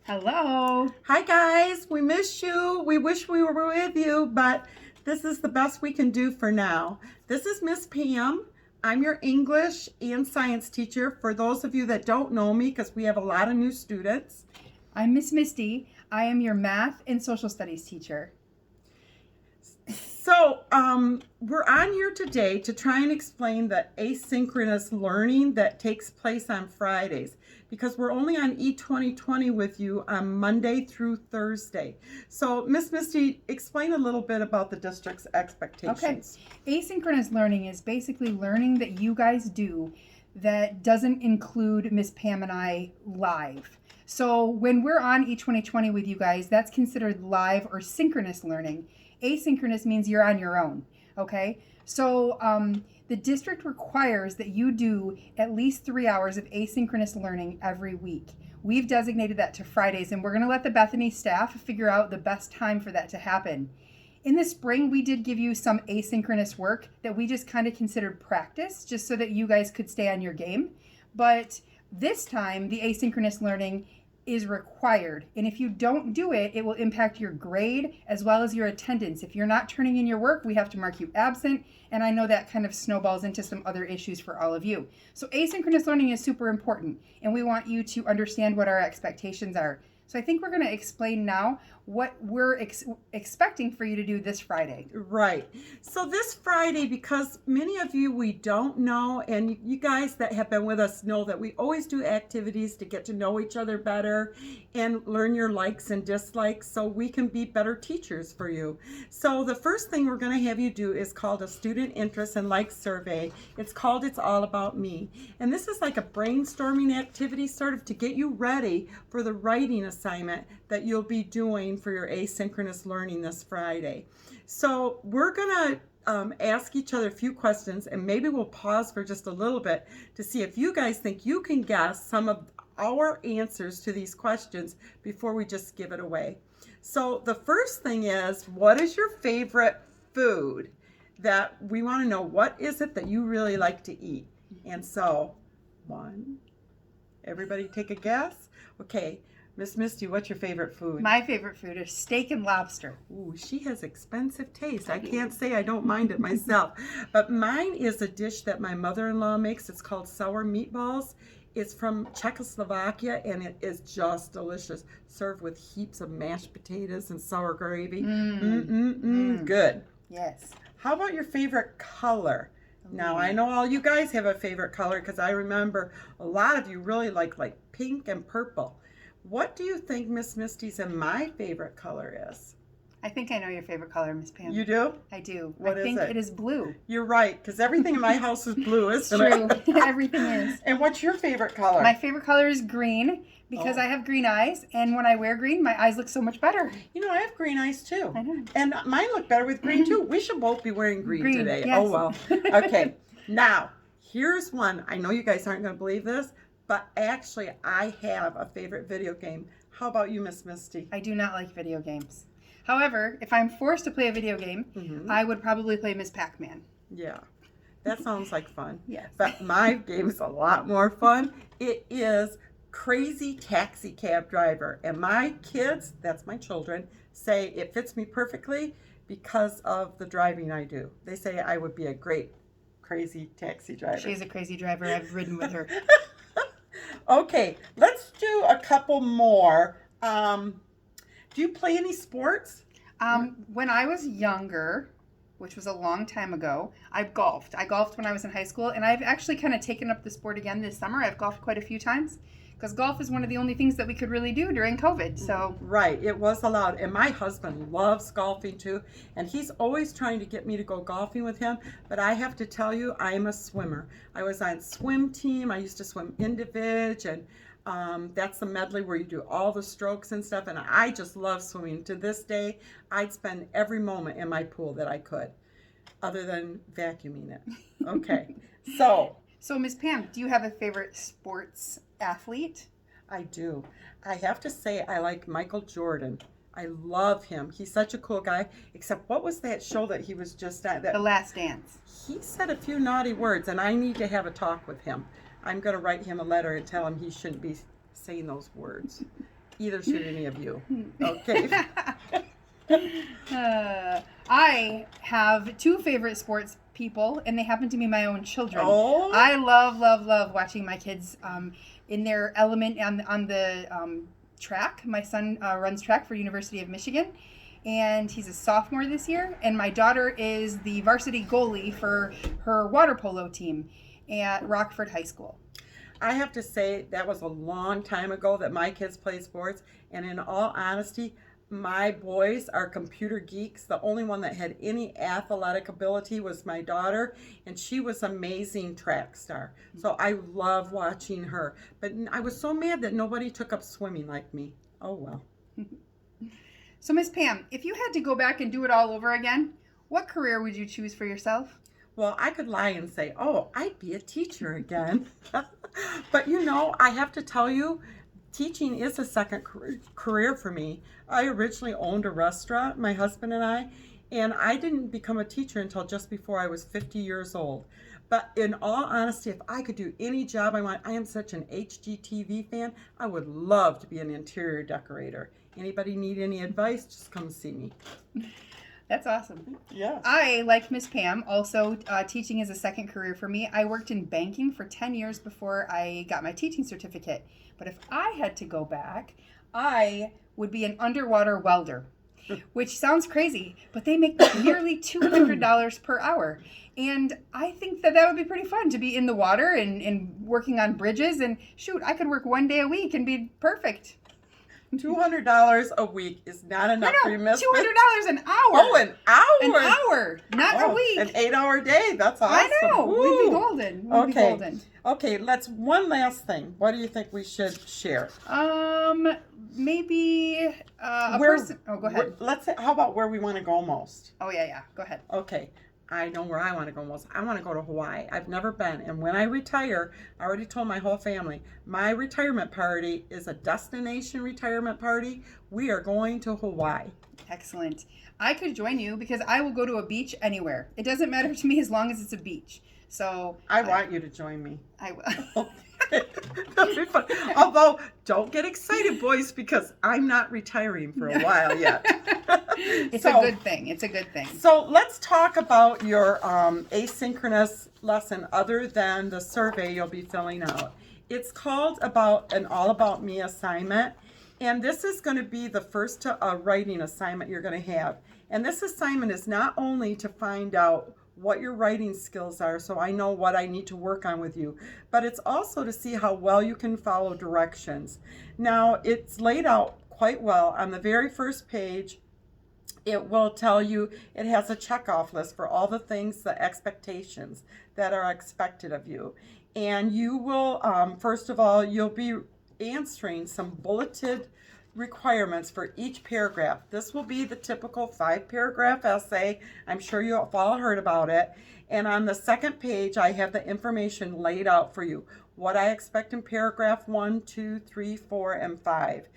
Hello. Hi guys, we miss you. We wish we were with you, but this is the best we can do for now. This is Miss Pam. I'm your English and science teacher for those of you that don't know me because we have a lot of new students. I'm Miss Misty. I am your math and social studies teacher. So we're on here today to try and explain the asynchronous learning that takes place on Fridays because we're only on E2020 with you on Monday through Thursday. So Miss Misty, explain a little bit about the district's expectations. Okay. Asynchronous learning is basically learning that you guys do that doesn't include Miss Pam and I live. So when we're on E2020 with you guys, that's considered live or synchronous learning. Asynchronous means you're on your own, okay? So the district requires that you do at least 3 hours of asynchronous learning every week. We've designated that to Fridays, and we're going to let the Bethany staff figure out the best time for that to happen. In the spring, we did give you some asynchronous work that we just kind of considered practice, just so that you guys could stay on your game. But this time, the asynchronous learning is required, and if you don't do it, it will impact your grade as well as your attendance. If you're not turning in your work, we have to mark you absent, and I know that kind of snowballs into some other issues for all of you. So asynchronous learning is super important, and we want you to understand what our expectations are. So I think we're going to explain now what we're expecting for you to do this Friday. Right. So this Friday, because many of you we don't know, and you guys that have been with us know that we always do activities to get to know each other better and learn your likes and dislikes so we can be better teachers for you. So the first thing we're going to have you do is called a student interest and likes survey. It's called It's All About Me. And this is like a brainstorming activity sort of to get you ready for the writing assignment that you'll be doing for your asynchronous learning this Friday. So we're going to ask each other a few questions, and maybe we'll pause for just a little bit to see if you guys think you can guess some of our answers to these questions before we just give it away. So the first thing is, what is your favorite food? That we want to know, what is it that you really like to eat? And so, everybody take a guess? Okay. Miss Misty, what's your favorite food? My favorite food is steak and lobster. Ooh, she has expensive taste. I can't say I don't mind it myself. But mine is a dish that my mother-in-law makes. It's called sour meatballs. It's from Czechoslovakia, and it is just delicious. Served with heaps of mashed potatoes and sour gravy. Good. Yes. How about your favorite color? Now, I know all you guys have a favorite color because I remember a lot of you really like pink and purple. What do you think Miss Misty's and my favorite color is? I think I know your favorite color, Miss Pam. You do? I do. What I is think it? It is blue. You're right, because everything in my house is blue, isn't It's true. it? Everything is. And what's your favorite color? My favorite color is green because I have green eyes, and when I wear green, my eyes look so much better. You know, I have green eyes too. I know. And mine look better with green too. We should both be wearing green today. Yes. Oh, well. Okay. Now, here's one. I know you guys aren't going to believe this, but actually I have a favorite video game. How about you, Miss Misty? I do not like video games. However, if I'm forced to play a video game, I would probably play Miss Pac-Man. Yeah, that sounds like fun. Yes. But my game is a lot more fun. It is Crazy Taxi Cab Driver. And my kids, that's my children, say it fits me perfectly because of the driving I do. They say I would be a great crazy taxi driver. She's a crazy driver. I've ridden with her. Okay, let's do a couple more. Do you play any sports? When I was younger, which was a long time ago, I golfed. I golfed when I was in high school, and I've actually kind of taken up the sport again this summer. I've golfed quite a few times because golf is one of the only things that we could really do during COVID. So Right, it was allowed. And my husband loves golfing too, and he's always trying to get me to go golfing with him. But I have to tell you, I'm a swimmer. I was on swim team. I used to swim individ, and that's the medley where you do all the strokes and stuff. And I just love swimming. To this day, I'd spend every moment in my pool that I could, other than vacuuming it. Okay, so Miss Pam, do you have a favorite sports athlete? I do. I have to say I like Michael Jordan. I love him. He's such a cool guy. Except what was that show that he was just at? The Last Dance. He said a few naughty words, and I need to have a talk with him. I'm going to write him a letter and tell him he shouldn't be saying those words. Either should any of you. Okay. I have two favorite sports people, and they happen to be my own children. Oh. I love watching my kids in their element on the track. My son runs track for University of Michigan, and he's a sophomore this year. And my daughter is the varsity goalie for her water polo team at Rockford High School. I have to say that was a long time ago that my kids played sports, and in all honesty, my boys are computer geeks. The only one that had any athletic ability was my daughter, and she was amazing track star. So I love watching her. But I was so mad that nobody took up swimming like me. Oh well. So Miss Pam, if you had to go back and do it all over again, what career would you choose for yourself? Well, I could lie and say, oh, I'd be a teacher again. But I have to tell you, teaching is a second career for me. I originally owned a restaurant, my husband and I didn't become a teacher until just before I was 50 years old. But in all honesty, if I could do any job I want, I am such an HGTV fan, I would love to be an interior decorator. Anybody need any advice, just come see me. That's awesome. Yes. I, like Miss Pam, also teaching is a second career for me. I worked in banking for 10 years before I got my teaching certificate. But if I had to go back, I would be an underwater welder, which sounds crazy, but they make nearly $200 per hour. And I think that would be pretty fun to be in the water and working on bridges. And shoot, I could work one day a week and be perfect. $200 a week is not enough for you, Miss. $200 an hour. Oh, an hour. An hour, not a week. An 8-hour day. That's awesome. I know. Woo. We'd be golden. We'd be golden. Okay, let's one last thing. What do you think we should share? Maybe a person. Oh, go ahead. Let's say, how about where we want to go most? Oh, yeah. Go ahead. Okay. I know where I want to go most. I want to go to Hawaii. I've never been. And when I retire, I already told my whole family, my retirement party is a destination retirement party. We are going to Hawaii. Excellent. I could join you because I will go to a beach anywhere. It doesn't matter to me as long as it's a beach. So I want you to join me. I will. That'll be fun. Although, don't get excited, boys, because I'm not retiring for a while yet. It's a good thing. It's a good thing. So let's talk about your asynchronous lesson other than the survey you'll be filling out. It's called an All About Me assignment. And this is going to be the first writing assignment you're going to have. And this assignment is not only to find out what your writing skills are, so I know what I need to work on with you, but it's also to see how well you can follow directions. Now, it's laid out quite well. On the very first page, it will tell you, it has a checkoff list for all the things, the expectations that are expected of you. And you will, first of all, you'll be answering some bulleted requirements for each paragraph. This will be the typical 5-paragraph essay. I'm sure you've all heard about it. And on the second page, I have the information laid out for you. What I expect in paragraph 1, 2, 3, 4, and 5.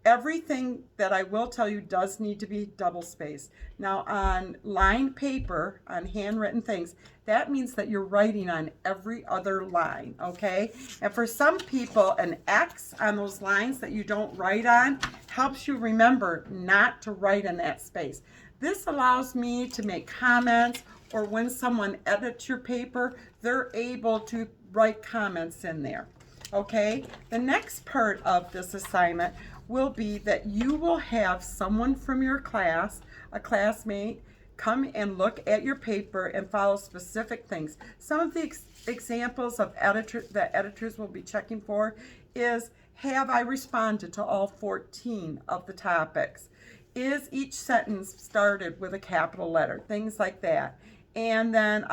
Everything that I will tell you does need to be double spaced. Now on lined paper, on handwritten things, that means that you're writing on every other line, okay? And for some people, an X on those lines that you don't write on helps you remember not to write in that space. This allows me to make comments, or when someone edits your paper, they're able to write comments in there, okay? The next part of this assignment will be that you will have someone from your class, a classmate, come and look at your paper and follow specific things. Some of the examples of that editors will be checking for is, have I responded to all 14 of the topics? Is each sentence started with a capital letter? Things like that. And then,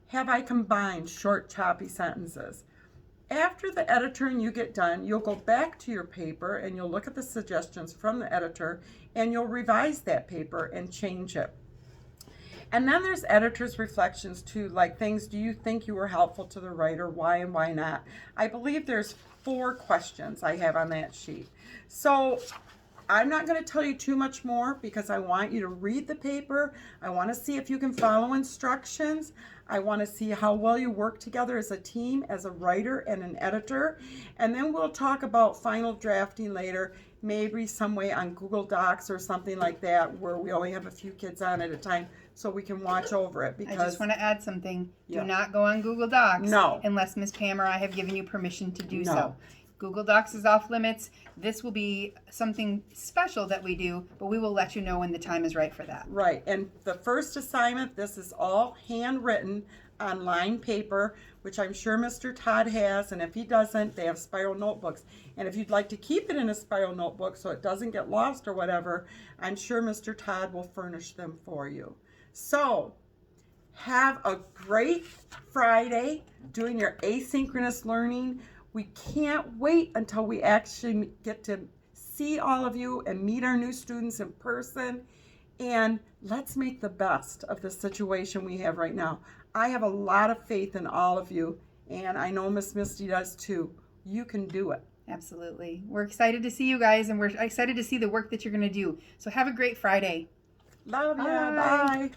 have I combined short, choppy sentences? After the editor and you get done, you'll go back to your paper and you'll look at the suggestions from the editor and you'll revise that paper and change it. And then there's editor's reflections too, like things, do you think you were helpful to the writer? Why and why not? I believe there's 4 questions I have on that sheet. So I'm not going to tell you too much more because I want you to read the paper. I want to see if you can follow instructions. I want to see how well you work together as a team, as a writer and an editor. And then we'll talk about final drafting later. maybe some way on Google Docs or something like that where we only have a few kids on at a time so we can watch over it. I Because just want to add something. Yeah. Do not go on Google Docs No. unless Miss Pam or I have given you permission to do No. so. Google Docs is off limits. This will be something special that we do, but we will let you know when the time is right for that. Right, and the first assignment, this is all handwritten on lined paper, which I'm sure Mr. Todd has, and if he doesn't, they have spiral notebooks. And if you'd like to keep it in a spiral notebook so it doesn't get lost or whatever, I'm sure Mr. Todd will furnish them for you. So, have a great Friday doing your asynchronous learning. We can't wait until we actually get to see all of you and meet our new students in person. And let's make the best of the situation we have right now. I have a lot of faith in all of you, and I know Miss Misty does too. You can do it. Absolutely. We're excited to see you guys, and we're excited to see the work that you're going to do. So have a great Friday. Love ya. Bye. Bye.